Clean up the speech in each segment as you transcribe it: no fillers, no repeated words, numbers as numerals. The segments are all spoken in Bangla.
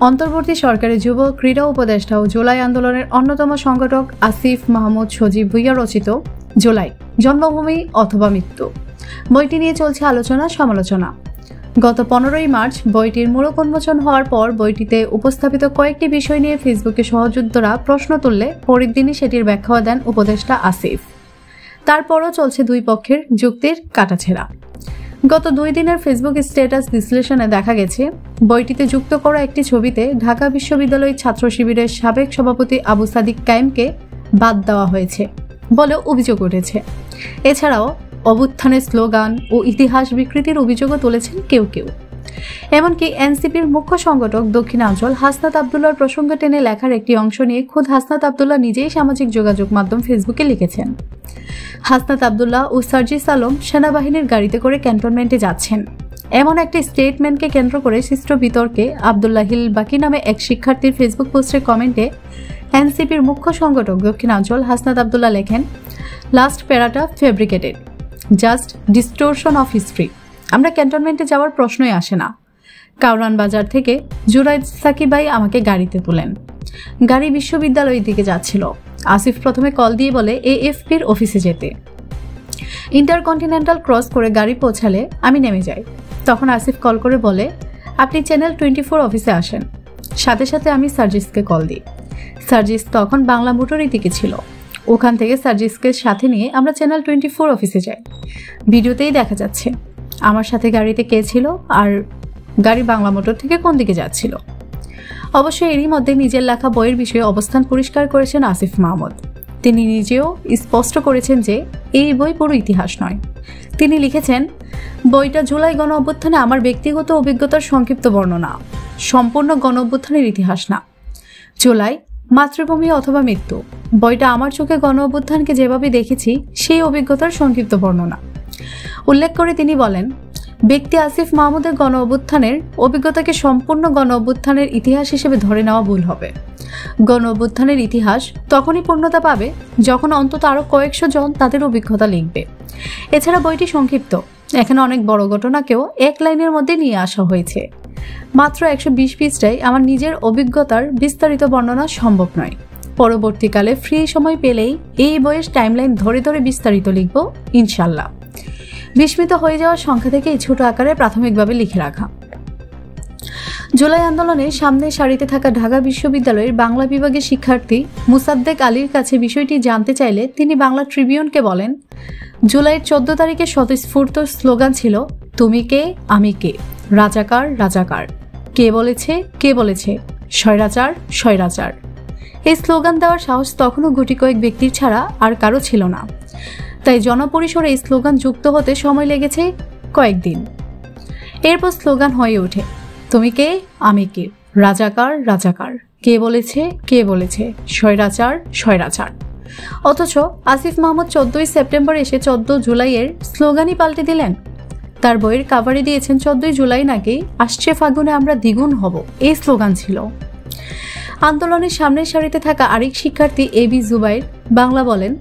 অন্তর্বর্তী সরকারের যুব ক্রীড়া উপদেষ্টা ও জুলাই আন্দোলনের অন্যতম সংগঠক আসিফ মাহমুদ সজীব ভুঁইয়া রচিত জুলাই জন্মভূমি অথবা মৃত্যু বইটি নিয়ে চলছে আলোচনা সমালোচনা। গত 15ই মার্চ বইটির মূলক উন্মোচন হওয়ার পর বইটিতে উপস্থাপিত কয়েকটি বিষয় নিয়ে ফেসবুকে সহযোদ্ধারা প্রশ্ন তুললে পরের দিনই সেটির ব্যাখ্যা দেন উপদেষ্টা আসিফ। তারপরও চলছে দুই পক্ষের যুক্তির কাটাছেঁড়া। গত 2 দিনের ফেসবুক স্ট্যাটাস বিশ্লেষণে দেখা গেছে, বইটিতে যুক্ত করা একটি ছবিতে ঢাকা বিশ্ববিদ্যালয় ছাত্র শিবিরের সাবেক সভাপতি আবু সাদিক কায়েমকে বাদ দেওয়া হয়েছে বলে অভিযোগ উঠেছে। এছাড়াও অভ্যুত্থানের স্লোগান ও ইতিহাস বিকৃতির অভিযোগও তুলেছেন কেউ কেউ। এমনকি এনসিপির মুখ্য সংগঠক দক্ষিণাঞ্চল হাসনাত আবদুল্লাহর প্রসঙ্গ টেনে লেখার একটি অংশ নিয়ে খোদ হাসনাত আবদুল্লাহ নিজেই সামাজিক যোগাযোগ মাধ্যম ফেসবুকে লিখেছেন, হাসনাত আবদুল্লাহ ও সার্জিস আলম সেনাবাহিনীর গাড়িতে করে ক্যান্টনমেন্টে যাচ্ছেন। এমন একটি স্টেটমেন্টকে কেন্দ্র করে সৃষ্ট বিতর্কে আবদুল্লাহ হিল বাকি নামে এক শিক্ষার্থীর ফেসবুক পোস্টের কমেন্টে এনসিপির মুখ্য সংগঠক দক্ষিণাঞ্চল হাসনাত আবদুল্লাহ লেখেন, লাস্ট প্যারাটা fabricated, just distortion of history. আমরা ক্যান্টনমেন্টে যাওয়ার প্রশ্নই আসে না। কাউরান বাজার থেকে জুরাইদ সাকিব ভাই আমাকে গাড়িতে তুলেন। গাড়ি বিশ্ববিদ্যালয়ের দিকে যাচ্ছিল। আসিফ প্রথমে কল দিয়ে বলে এএফপির অফিসে যেতে। ইন্টারকন্টিনেন্টাল ক্রস করে গাড়ি পৌঁছালে আমি নেমে যাই। তখন আসিফ কল করে বলে, আপনি চ্যানেল 24 অফিসে আসেন। সাথে সাথে আমি সার্জিসকে কল দিই। সার্জিস তখন বাংলা মোটরের দিকে ছিল। ওখান থেকে সার্জিসকে সাথে নিয়ে আমরা চ্যানেল 24 অফিসে যাই। ভিডিওতেই দেখা যাচ্ছে আমার সাথে গাড়িতে কে ছিল আর গাড়ি বাংলা মোটর থেকে কোন দিকে যাচ্ছিল। অবশ্য এরই মধ্যে নিজের লেখা বইয়ের বিষয়ে অবস্থান পরিষ্কার করেছেন আসিফ মাহমুদ। তিনি নিজেও স্পষ্ট করেছেন যে এই বই পুরো ইতিহাস নয়। তিনি লিখেছেন, বইটা জুলাই গণ অভ্যুত্থানে আমার ব্যক্তিগত অভিজ্ঞতার সংক্ষিপ্ত বর্ণনা, সম্পূর্ণ গণ অভ্যুত্থানের ইতিহাস না। জুলাই মাতৃভূমি অথবা মৃত্যু বইটা আমার চোখে গণ অভ্যুত্থানকে যেভাবে দেখেছি সেই অভিজ্ঞতার সংক্ষিপ্ত বর্ণনা উল্লেখ করে তিনি বলেন, ব্যক্তি আসিফ মাহমুদের গণ অভ্যুত্থানের অভিজ্ঞতাকে সম্পূর্ণ গণ অভ্যুত্থানের ইতিহাস হিসেবে ধরে নেওয়া ভুল হবে। গণ অভ্যুত্থানের ইতিহাস তখনই পূর্ণতা পাবে যখন অন্তত আরও কয়েকশো জন তাদের অভিজ্ঞতা লিখবে। এছাড়া বইটি সংক্ষিপ্ত, এখানে অনেক বড় ঘটনাকেও এক লাইনের মধ্যে নিয়ে আসা হয়েছে। মাত্র 120 পৃষ্ঠায় আমার নিজের অভিজ্ঞতার বিস্তারিত বর্ণনা সম্ভব নয়। পরবর্তীকালে ফ্রি সময় পেলেই এই বইয়ের টাইমলাইন ধরে ধরে বিস্তারিত লিখব ইনশাল্লাহ। বিস্মিত হয়ে যাওয়ার সংখ্যা থেকে এই ছোট আকারে প্রাথমিকভাবে লিখে রাখা। জুলাই আন্দোলনে সামনের সারিতে থাকা ঢাকা বিশ্ববিদ্যালয়ের বাংলা বিভাগের শিক্ষার্থী মুসাদ্দেক আলীর কাছে বিষয়টি জানতে চাইলে তিনি বাংলা ট্রিবিউনকে বলেন, জুলাইয়ের 14 তারিখে স্বতঃস্ফূর্ত স্লোগান ছিল, তুমি কে আমি কে, রাজাকার রাজাকার, কে বলেছে কে বলেছে, স্বৈরাচার স্বৈরাচার। এই স্লোগান দেওয়ার সাহস তখনও গুটি কয়েক ব্যক্তির ছাড়া আর কারো ছিল না। তাই জনপরিসরে এই স্লোগান যুক্ত হতে সময় লেগেছে কয়েকদিন। এরপর স্লোগান হয়ে ওঠে, তুমি কে আমি কে, রাজাকার রাজাকার, কে বলেছে কে বলেছে, স্বৈরাচার স্বৈরাচার। অথচ আসিফ মাহমুদ 14ই সেপ্টেম্বর এসে 14 জুলাইয়ের স্লোগানই পাল্টে দিলেন। তার বইয়ের কাভারে দিয়েছেন 14ই জুলাই নাকি আসছে ফাগুনে আমরা দ্বিগুণ হব, এই স্লোগান ছিল। আন্দোলনের সামনের সারিতে থাকা আরেক শিক্ষার্থী এবি জুবাইর বাংলা বলেন,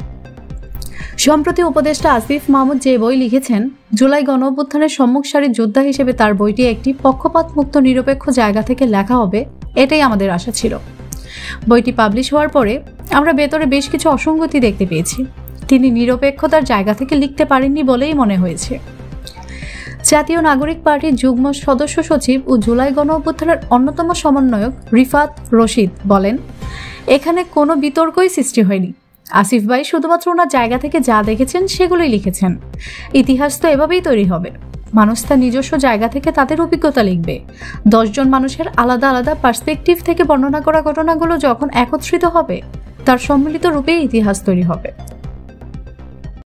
সম্প্রতি উপদেষ্টা আসিফ মাহমুদ যে বই লিখেছেন, জুলাই গণ অভ্যুত্থানের সম্মুখ সারির যোদ্ধা হিসেবে তার বইটি একটি পক্ষপাত মুক্ত নিরপেক্ষ জায়গা থেকে লেখা হবে, এটাই আমাদের আশা ছিল। বইটি পাবলিশ হওয়ার পরে আমরা ভেতরে বেশ কিছু অসঙ্গতি দেখতে পেয়েছি। তিনি নিরপেক্ষতার জায়গা থেকে লিখতে পারেননি বলেই মনে হয়েছে। জাতীয় নাগরিক পার্টির যুগ্ম সদস্য সচিব ও জুলাই গণ অভ্যুত্থানের অন্যতম সমন্বয়ক রিফাত রশিদ বলেন, এখানে কোনো বিতর্কই সৃষ্টি হয়নি। আসিফ ভাই শুধুমাত্র ওনার জায়গা থেকে যা দেখেছেন সেগুলোই লিখেছেন। ইতিহাস তো এভাবেই তৈরি হবে। মানুষ তার নিজস্ব জায়গা থেকে তাদের অভিজ্ঞতা লিখবে। 10 জন মানুষের আলাদা আলাদা পার্সপেক্টিভ থেকে বর্ণনা করা ঘটনাগুলো যখন একত্রিত হবে, তার সম্মিলিত রূপে ইতিহাস তৈরি হবে।